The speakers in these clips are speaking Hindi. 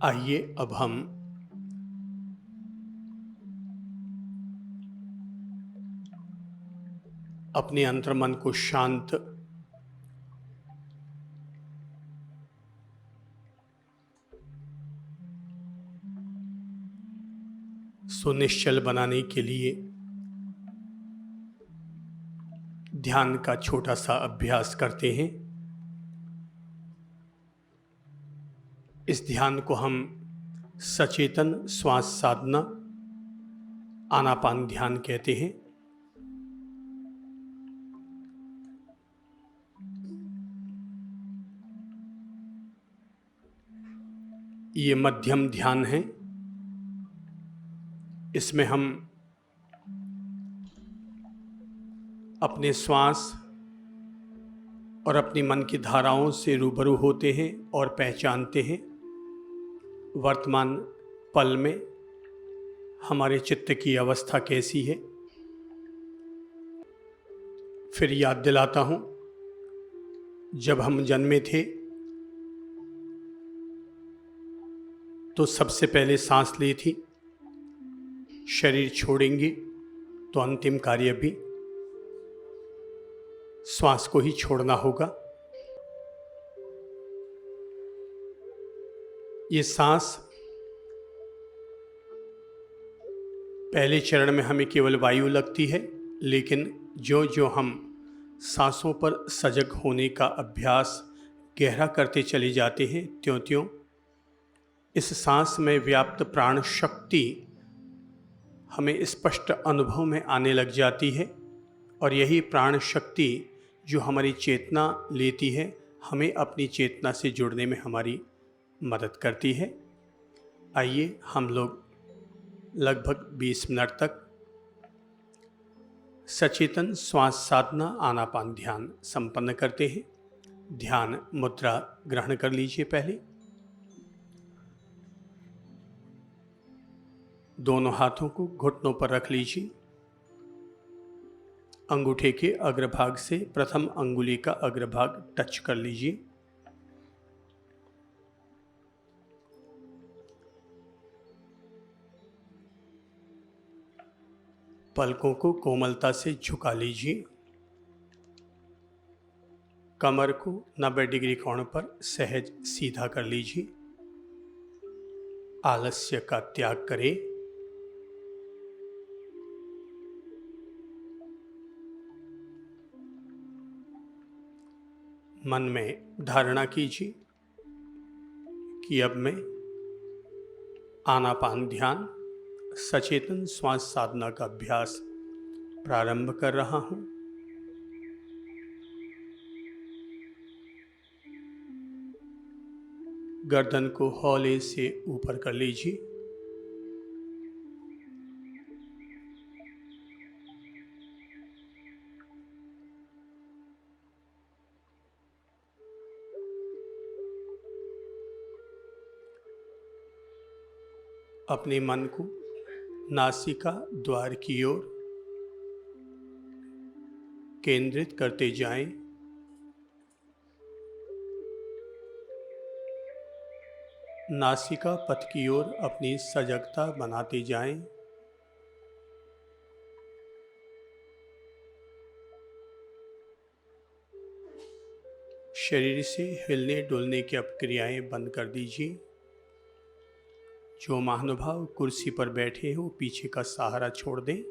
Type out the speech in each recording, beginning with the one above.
आइए अब हम अपने अंतर्मन को शांत सुनिश्चल बनाने के लिए ध्यान का छोटा सा अभ्यास करते हैं। इस ध्यान को हम सचेतन श्वास साधना आनापान ध्यान कहते हैं। ये मध्यम ध्यान है। इसमें हम अपने श्वास और अपनी मन की धाराओं से रूबरू होते हैं और पहचानते हैं वर्तमान पल में हमारे चित्त की अवस्था कैसी है। फिर याद दिलाता हूँ, जब हम जन्मे थे तो सबसे पहले सांस ली थी। शरीर छोड़ेंगे तो अंतिम कार्य भी श्वास को ही छोड़ना होगा। ये सांस पहले चरण में हमें केवल वायु लगती है, लेकिन जो जो हम सांसों पर सजग होने का अभ्यास गहरा करते चले जाते हैं, त्यों त्यों इस सांस में व्याप्त प्राण शक्ति हमें स्पष्ट अनुभव में आने लग जाती है। और यही प्राण शक्ति जो हमारी चेतना लेती है, हमें अपनी चेतना से जुड़ने में हमारी मदद करती है। आइए हम लोग लगभग 20 मिनट तक सचेतन श्वास साधना आनापान ध्यान संपन्न करते हैं। ध्यान मुद्रा ग्रहण कर लीजिए। पहले दोनों हाथों को घुटनों पर रख लीजिए। अंगूठे के अग्रभाग से प्रथम अंगुली का अग्रभाग टच कर लीजिए। पलकों को कोमलता से झुका लीजिए। कमर को 90 डिग्री कोण पर सहज सीधा कर लीजिए। आलस्य का त्याग करें। मन में धारणा कीजिए कि अब मैं आनापान ध्यान सचेतन श्वास साधना का अभ्यास प्रारंभ कर रहा हूं। गर्दन को हौले से ऊपर कर लीजिए। अपने मन को नासिका द्वार की ओर केंद्रित करते जाएं। नासिका पथ की ओर अपनी सजगता बनाते जाएं। शरीर से हिलने डुलने की अब क्रियाएं बंद कर दीजिए। जो महानुभाव कुर्सी पर बैठे हो पीछे का सहारा छोड़ दें।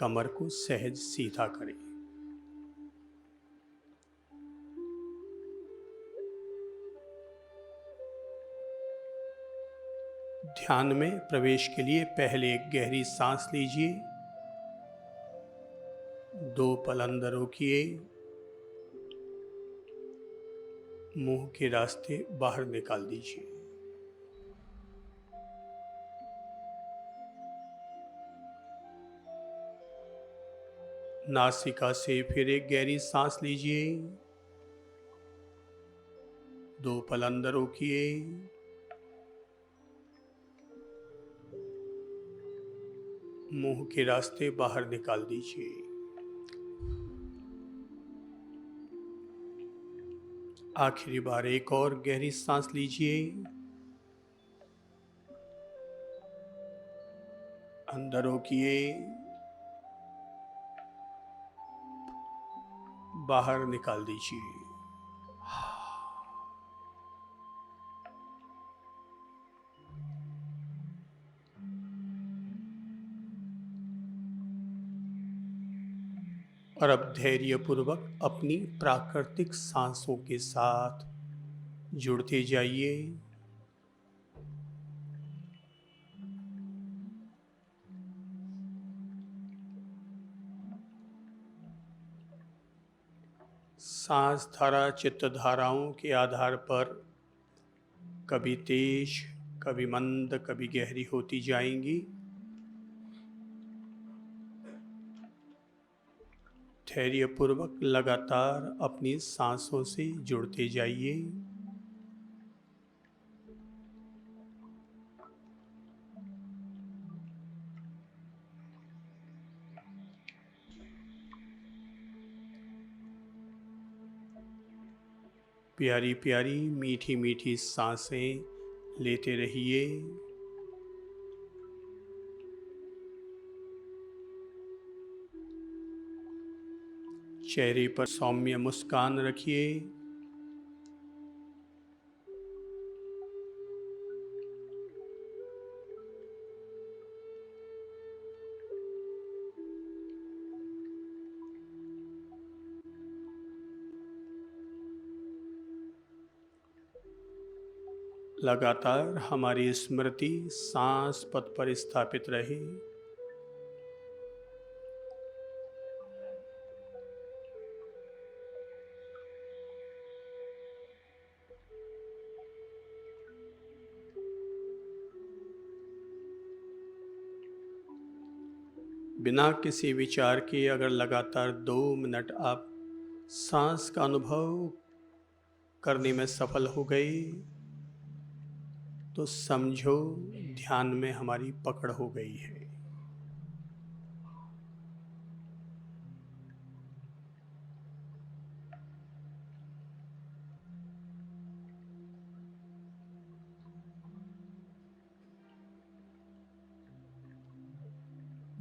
कमर को सहज सीधा करें। ध्यान में प्रवेश के लिए पहले एक गहरी सांस लीजिए। 2 पल अंदर रोकिए। मुंह के रास्ते बाहर निकाल दीजिए। नासिका से फिर एक गहरी सांस लीजिए। 2 पल अंदर रोकिए। मुंह के रास्ते बाहर निकाल दीजिए। आखिरी बार एक और गहरी सांस लीजिए। अंदर रोकिए, बाहर निकाल दीजिए। और अब धैर्यपूर्वक अपनी प्राकृतिक सांसों के साथ जुड़ते जाइए। सांस धारा चित्त धाराओं के आधार पर कभी तेज, कभी मंद, कभी गहरी होती जाएंगी। धैर्यपूर्वक लगातार अपनी सांसों से जुड़ते जाइए। प्यारी प्यारी मीठी मीठी सांसें लेते रहिए। चेहरे पर सौम्य मुस्कान रखिए। लगातार हमारी स्मृति सांस पथ पर स्थापित रहे। बिना किसी विचार के अगर लगातार 2 मिनट आप सांस का अनुभव करने में सफल हो गए तो समझो ध्यान में हमारी पकड़ हो गई है।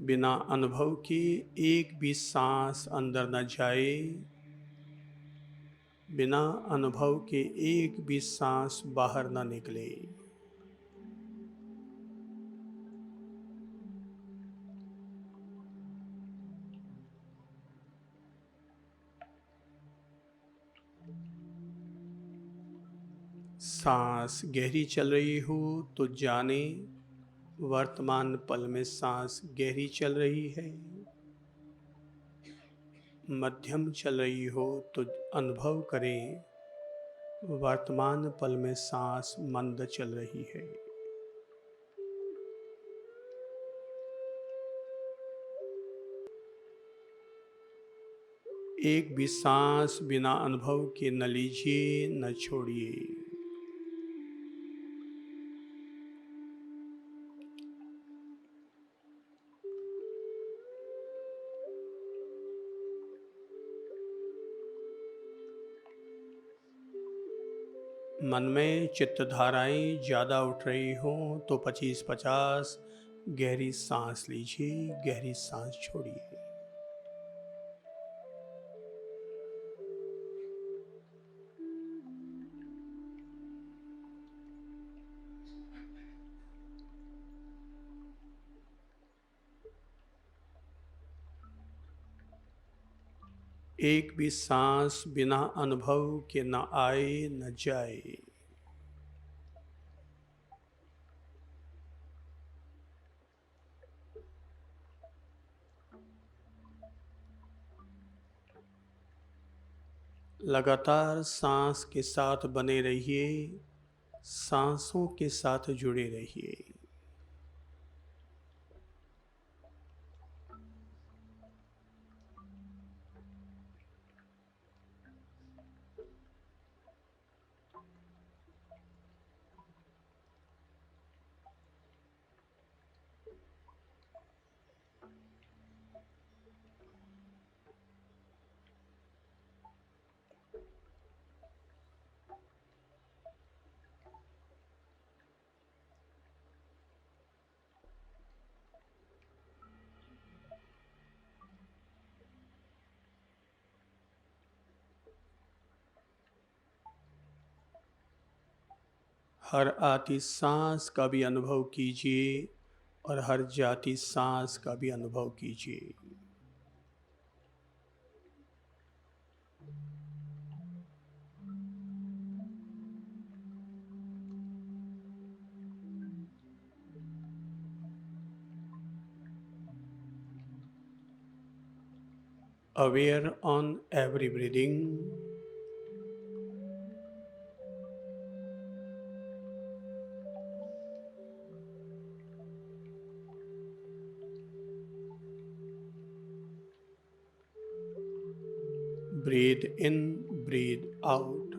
बिना अनुभव के एक भी सांस अंदर न जाए, बिना अनुभव के एक भी सांस बाहर न निकले। सांस गहरी चल रही हो तो जाने वर्तमान पल में सांस गहरी चल रही है। मध्यम चल रही हो तो अनुभव करें वर्तमान पल में सांस मंद चल रही है। एक भी सांस बिना अनुभव के न लीजिए न छोड़िए। मन में चित्त धाराएं ज़्यादा उठ रही हों तो 25-50 गहरी सांस लीजिए, गहरी सांस छोड़िए। एक भी सांस बिना अनुभव के न आए न जाए। लगातार सांस के साथ बने रहिए, सांसों के साथ जुड़े रहिए। हर आती सांस का भी अनुभव कीजिए और हर जाती सांस का भी अनुभव कीजिए। Aware on every breathing. Breathe in, breathe out.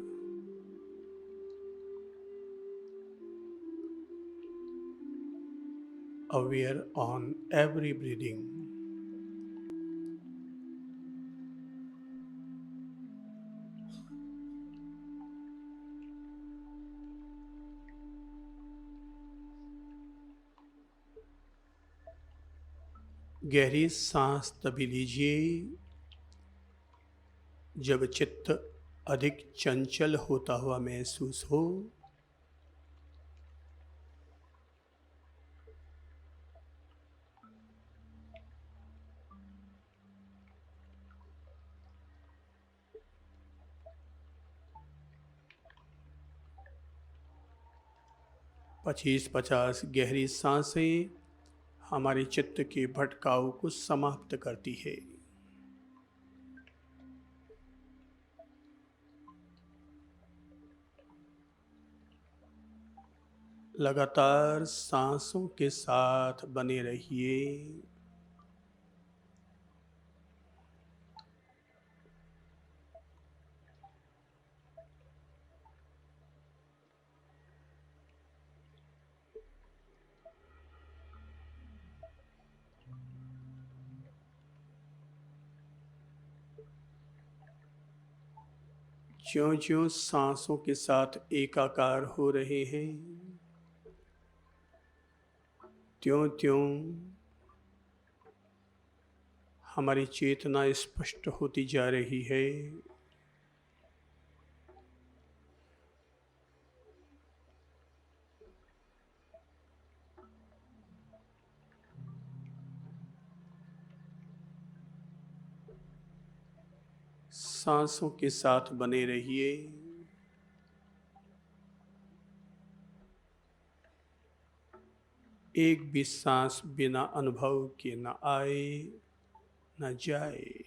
Aware on every breathing. गहरी सांस तभी लीजिए जब चित्त अधिक चंचल होता हुआ महसूस हो। पच्चीस 50 गहरी सांसें हमारे चित्त के भटकाव को समाप्त करती है। लगातार सांसों के साथ बने रहिए। ज्यों-ज्यों सांसों के साथ एकाकार हो रहे हैं, त्यों-त्यों हमारी चेतना स्पष्ट होती जा रही है। सांसों के साथ बने रहिए। एक भी सांस बिना अनुभव के न आए न जाए।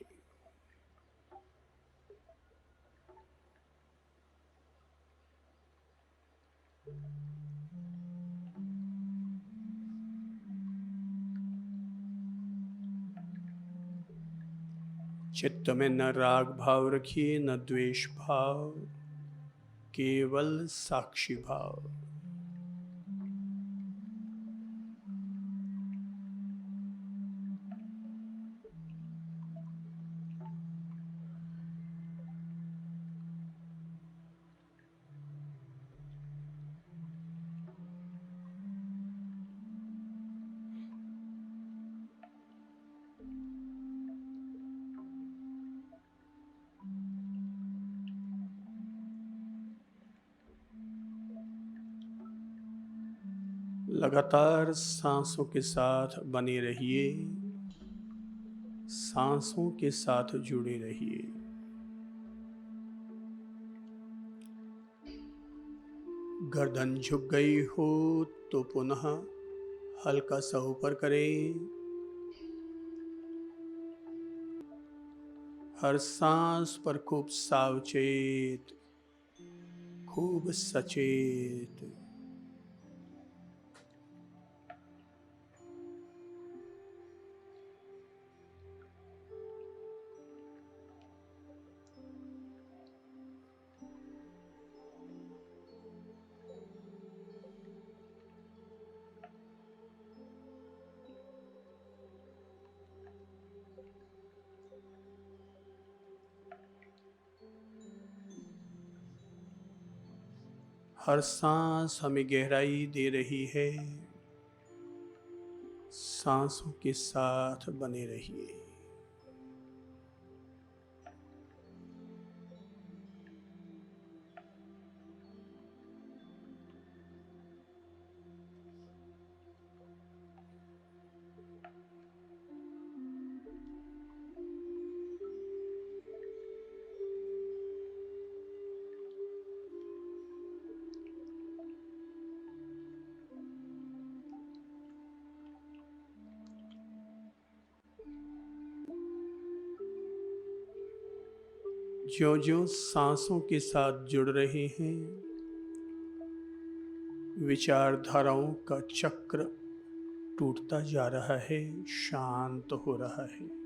चित्त में न राग भाव रखिए न द्वेष भाव, केवल साक्षी भाव। लगातार सांसों के साथ बने रहिए, सांसों के साथ जुड़े रहिए। गर्दन झुक गई हो तो पुनः हल्का सा ऊपर करें। हर सांस पर खूब सावचेत, खूब सचेत। हर सांस हमें गहराई दे रही है। सांसों के साथ बने रहिए। ज्यों ज्यों सांसों के साथ जुड़ रहे हैं, विचारधाराओं का चक्र टूटता जा रहा है, शांत हो रहा है।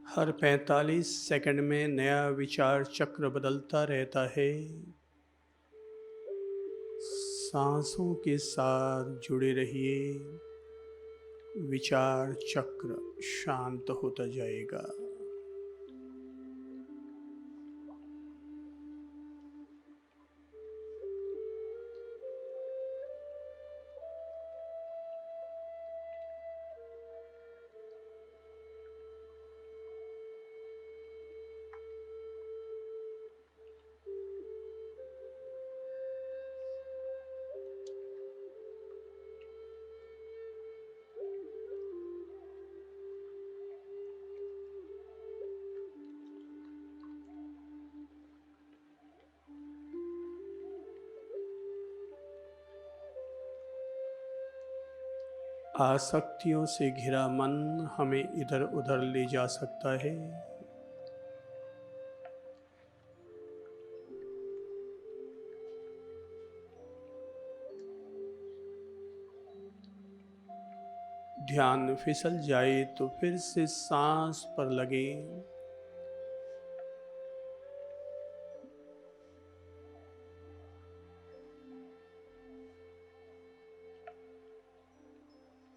हर 45 सेकंड में नया विचार चक्र बदलता रहता है। सांसों के साथ जुड़े रहिए, विचार चक्र शांत होता जाएगा। आसक्तियों से घिरा मन हमें इधर उधर ले जा सकता है। ध्यान फिसल जाए तो फिर से सांस पर लगे।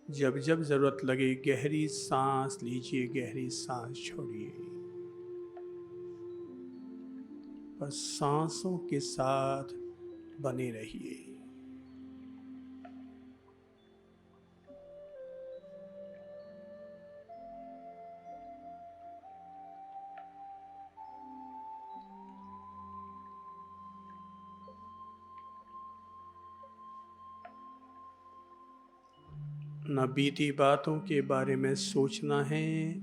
जब जब जरूरत लगे गहरी सांस लीजिए, गहरी सांस छोड़िए। पर सांसों के साथ बने रहिए। न बीती बातों के बारे में सोचना है,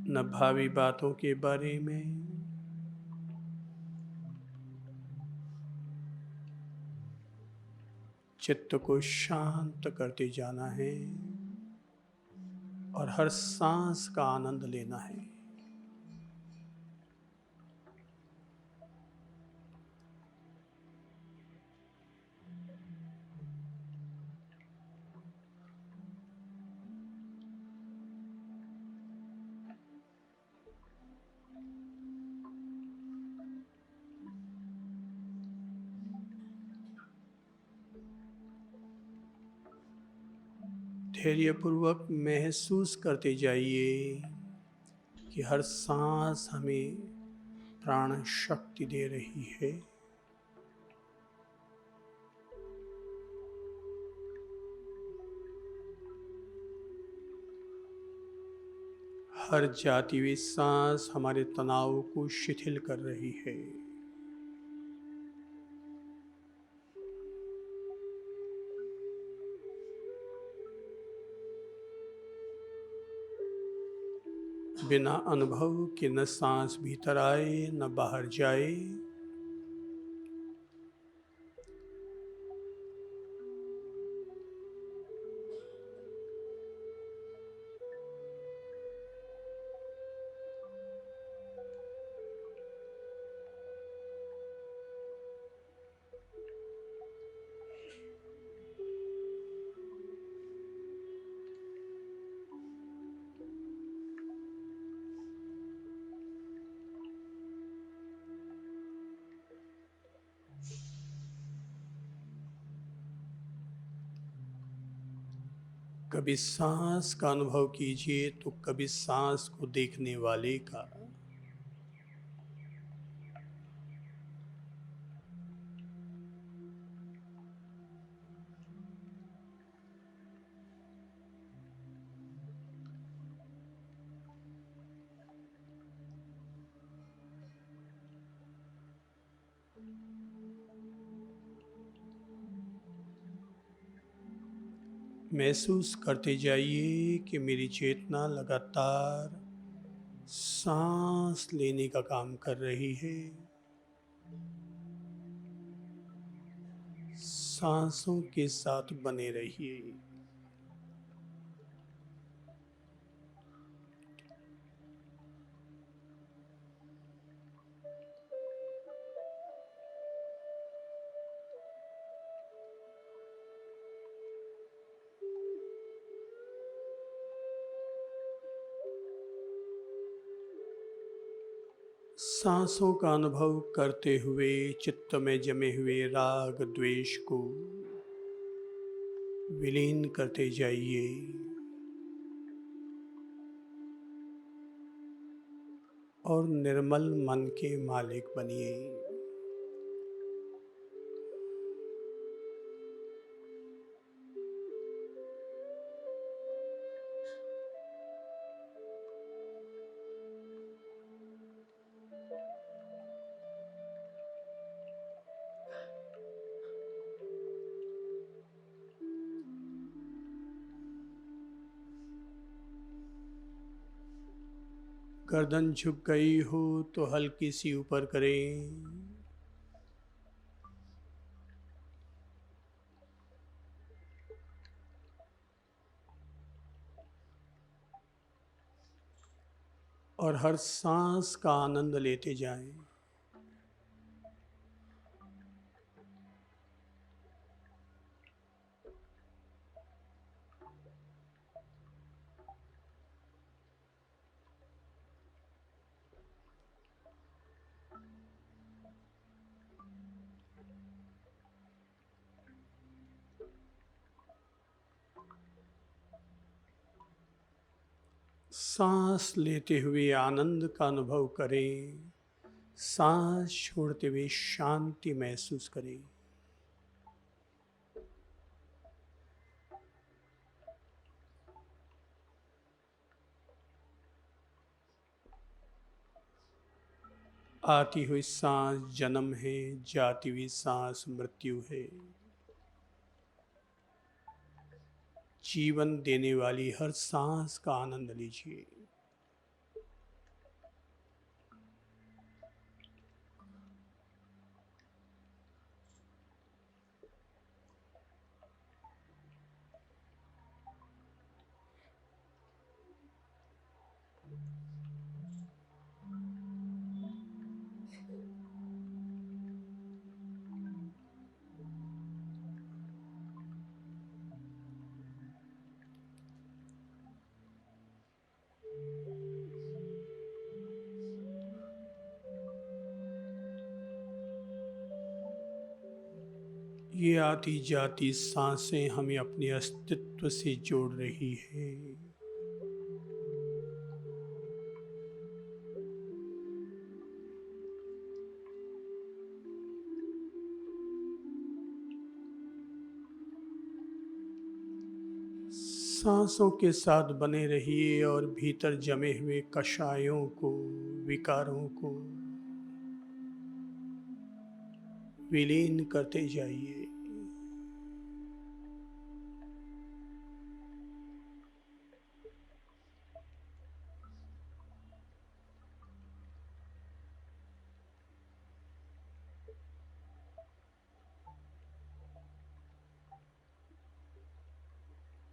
न भावी बातों के बारे में। चित्त को शांत करते जाना है और हर सांस का आनंद लेना है। धैर्यपूर्वक महसूस करते जाइए कि हर सांस हमें प्राण शक्ति दे रही है। हर जाती हुई सांस हमारे तनाव को शिथिल कर रही है। बिना अनुभव के न सांस भीतर आए न बाहर जाए। कभी सांस का अनुभव कीजिए तो कभी सांस को देखने वाले का। महसूस करते जाइए कि मेरी चेतना लगातार सांस लेने का काम कर रही है। सांसों के साथ बने रहिए। सांसों का अनुभव करते हुए चित्त में जमे हुए राग द्वेष को विलीन करते जाइए और निर्मल मन के मालिक बनिए। गर्दन झुक गई हो तो हल्की सी ऊपर करें। और हर सांस का आनंद लेते जाएं। सांस लेते हुए आनंद का अनुभव करें। सांस छोड़ते हुए शांति महसूस करें। आती हुई सांस जन्म है, जाती हुई सांस मृत्यु है। जीवन देने वाली हर सांस का आनंद लीजिए। ये आती जाती सांसें हमें अपने अस्तित्व से जोड़ रही है। सांसों के साथ बने रहिए और भीतर जमे हुए कषायों को, विकारों को विलीन करते जाइए।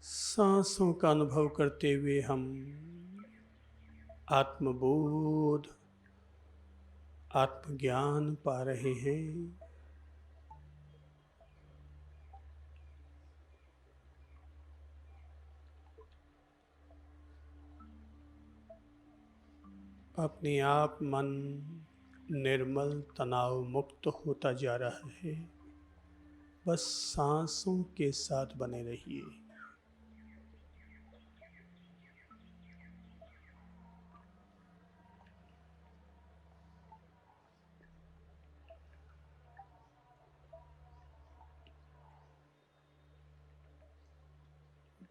सांसों का अनुभव करते हुए हम आत्मबोध, आत्मज्ञान पा रहे हैं। अपने आप मन निर्मल, तनाव मुक्त होता जा रहा है। बस सांसों के साथ बने रहिए।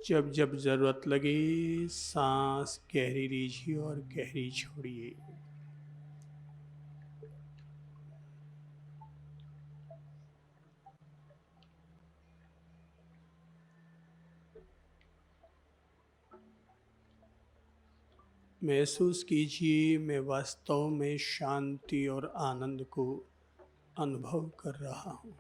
जब जब जरूरत लगे सांस गहरी लीजिए और गहरी छोड़िए। महसूस कीजिए मैं वास्तव में शांति और आनंद को अनुभव कर रहा हूँ।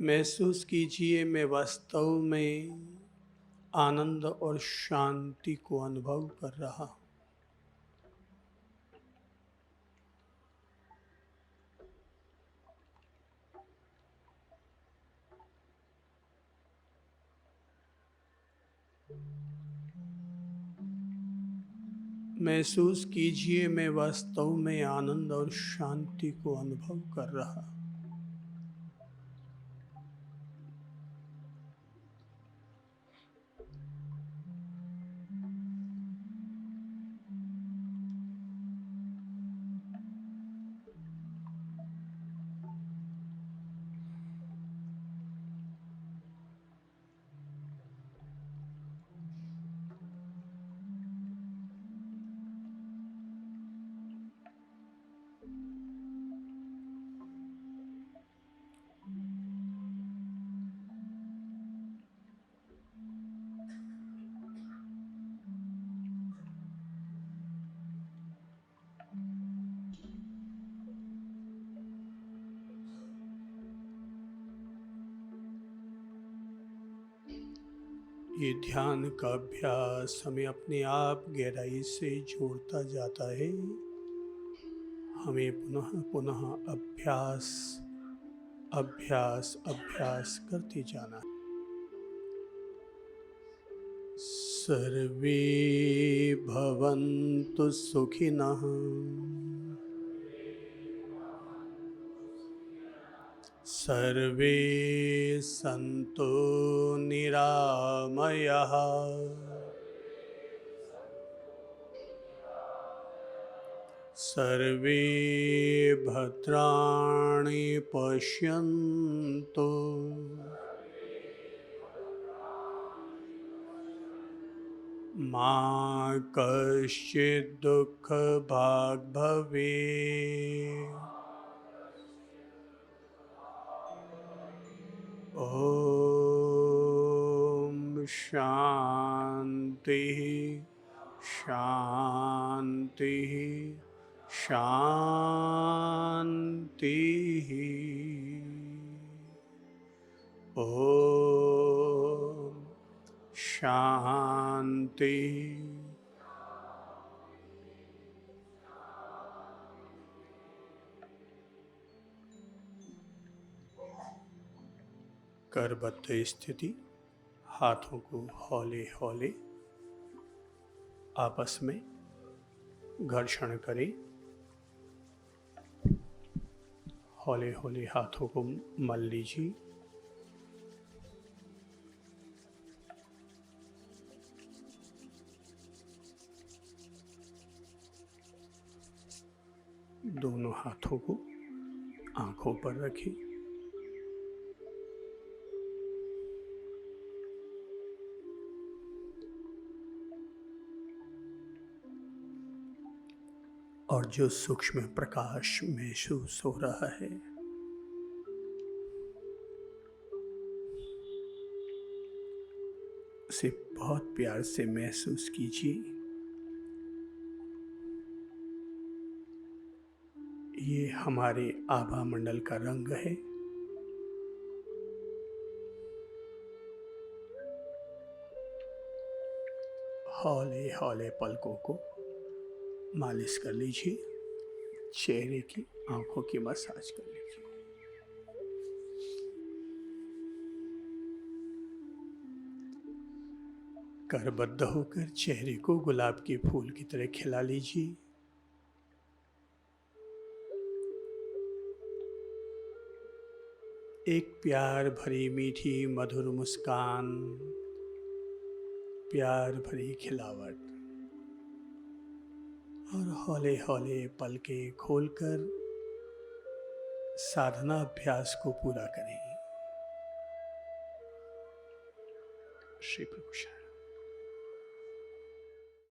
महसूस कीजिए मैं वास्तव में आनंद और शांति को अनुभव कर रहा हूँ। महसूस कीजिए मैं वास्तव में आनंद और शांति को अनुभव कर रहा हूँ। ये ध्यान का अभ्यास हमें अपने आप गहराई से जोड़ता जाता है। हमें पुनः पुनः अभ्यास अभ्यास अभ्यास करते जाना है। सर्वे भवन्तु सुखिनः सर्वे सन्तु निरामयाः सर्वे भद्राणि पश्यन्तु मा कश्चित् दुःखभाग् भवेत्। ॐ शान्तिः शान्तिः शान्तिः। ॐ शान्ति। करबद्ध स्थिति, हाथों को हौले हौले आपस में घर्षण करें। हौले हौले हाथों को मल लीजिए। दोनों हाथों को आंखों पर रखें। और जो सूक्ष्म प्रकाश महसूस हो रहा है उसे बहुत प्यार से महसूस कीजिए। ये हमारे आभा मंडल का रंग है। हौले हौले पलकों को मालिश कर लीजिए। चेहरे की आंखों की मसाज कर लीजिए। करबद्ध होकर चेहरे को गुलाब के फूल की तरह खिला लीजिए। एक प्यार भरी मीठी मधुर मुस्कान, प्यार भरी खिलावट, और हौले हौले पलकें खोलकर साधना अभ्यास को पूरा करें। श्री प्रभु।